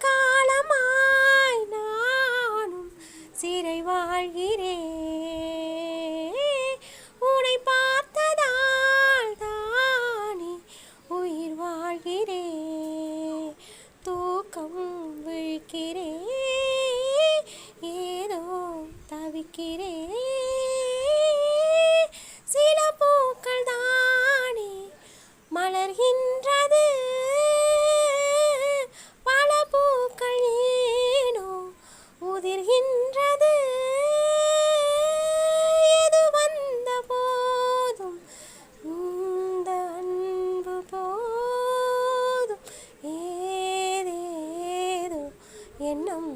காலமாய் நானும் சிறை வாழ்கிறேன். உன்னை பார்த்ததால் தானே உயிர் வாழ்கிறேன். தூக்கம் விழிக்கிறேன், ஏதோ தவிக்கிறேன். சில பூக்கள் தானே மலர்கின்றது, பல பூக்கள் ஏனோ உதிர்கின்றது. எது வந்த போதும் இந்த அன்பு போதும், ஏதேதோ எண்ணம்